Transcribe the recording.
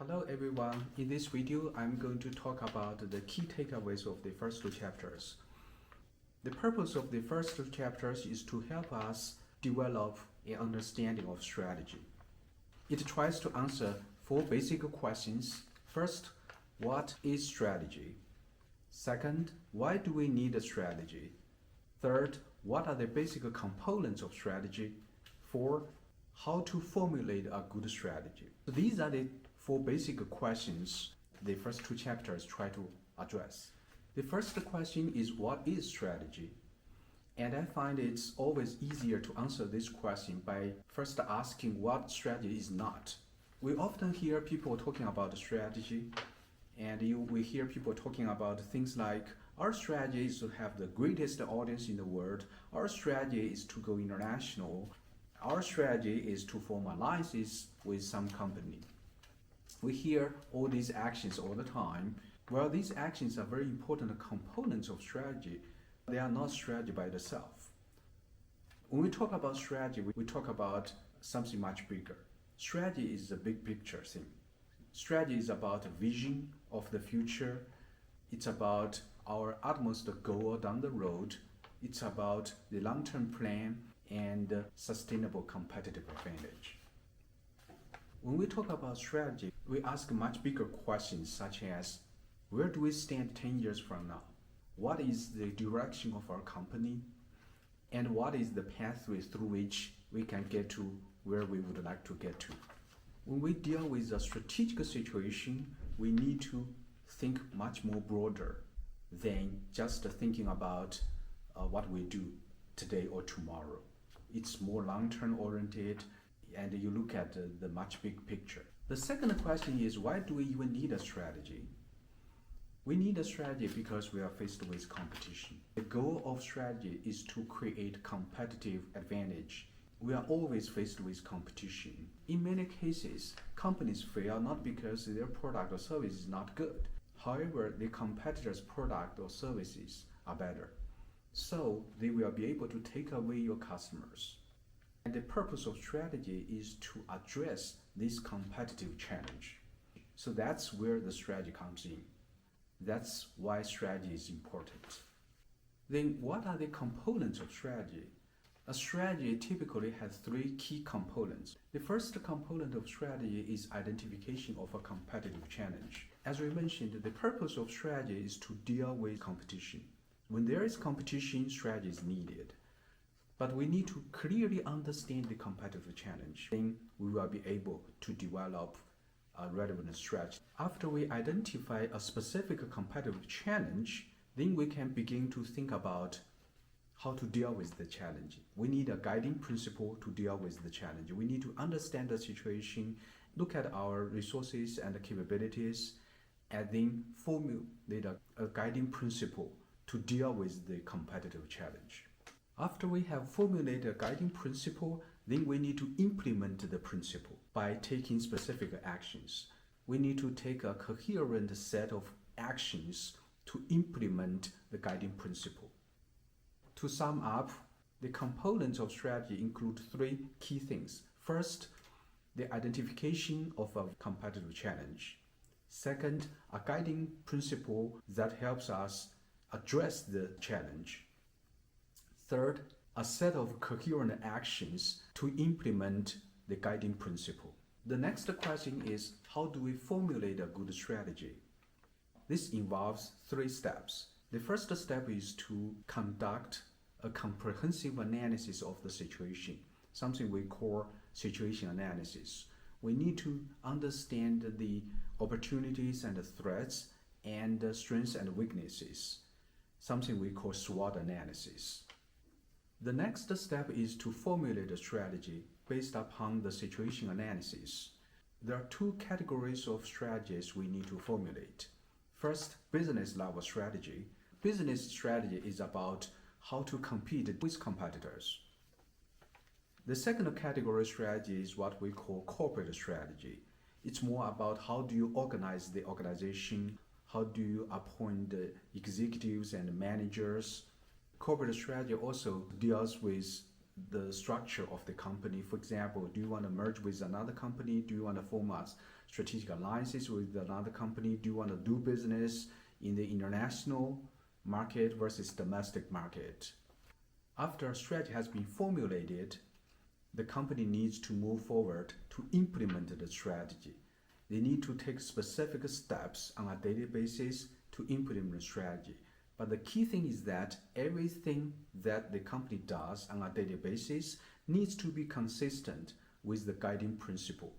Hello everyone, in this video I'm going to talk about the key takeaways of the first two chapters. The purpose of the first two chapters is to help us develop an understanding of strategy. It tries to answer four basic questions. First, what is strategy? Second, why do we need a strategy? Third, what are the basic components of strategy? Four, how to formulate a good strategy. So these are the four basic questions the first two chapters try to address. The first question is, what is strategy? And I find it's always easier to answer this question by first asking what strategy is not. We often hear people talking about strategy, and we hear people talking about things like, our strategy is to have the greatest audience in the world, our strategy is to go international, our strategy is to form alliances with some company. We hear all these actions all the time. Well, these actions are very important components of strategy. They are not strategy by themselves. When we talk about strategy, we talk about something much bigger. Strategy is a big picture thing. Strategy is about a vision of the future. It's about our utmost goal down the road. It's about the long-term plan and sustainable competitive advantage. When we talk about strategy, we ask much bigger questions such as, where do we stand 10 years from now? What is the direction of our company? And what is the pathway through which we can get to where we would like to get to? When we deal with a strategic situation, we need to think much more broader than just thinking about what we do today or tomorrow. It's more long-term oriented, and you look at the much big picture. The second question is, why do we even need a strategy? We need a strategy because we are faced with competition. The goal of strategy is to create competitive advantage. We are always faced with competition. In many cases, companies fail not because their product or service is not good. However, the competitor's product or services are better. So they will be able to take away your customers. And the purpose of strategy is to address this competitive challenge. So that's where the strategy comes in. That's why strategy is important. Then what are the components of strategy? A strategy typically has three key components. The first component of strategy is identification of a competitive challenge. As we mentioned, the purpose of strategy is to deal with competition. When there is competition, strategy is needed. But we need to clearly understand the competitive challenge. Then we will be able to develop a relevant strategy. After we identify a specific competitive challenge, then we can begin to think about how to deal with the challenge. We need a guiding principle to deal with the challenge. We need to understand the situation, look at our resources and capabilities, and then formulate a guiding principle to deal with the competitive challenge. After we have formulated a guiding principle, then we need to implement the principle by taking specific actions. We need to take a coherent set of actions to implement the guiding principle. To sum up, the components of strategy include three key things. First, the identification of a competitive challenge. Second, a guiding principle that helps us address the challenge. Third, a set of coherent actions to implement the guiding principle. The next question is, how do we formulate a good strategy? This involves three steps. The first step is to conduct a comprehensive analysis of the situation, something we call situation analysis. We need to understand the opportunities and the threats and the strengths and weaknesses, something we call SWOT analysis. The next step is to formulate a strategy based upon the situation analysis. There are two categories of strategies we need to formulate. First, business level strategy. Business strategy is about how to compete with competitors. The second category strategy is what we call corporate strategy. It's more about how do you organize the organization, how do you appoint the executives and managers. Corporate strategy also deals with the structure of the company. For example, do you want to merge with another company? Do you want to form a strategic alliances with another company? Do you want to do business in the international market versus domestic market? After a strategy has been formulated, the company needs to move forward to implement the strategy. They need to take specific steps on a daily basis to implement the strategy. But the key thing is that everything that the company does on a daily basis needs to be consistent with the guiding principle.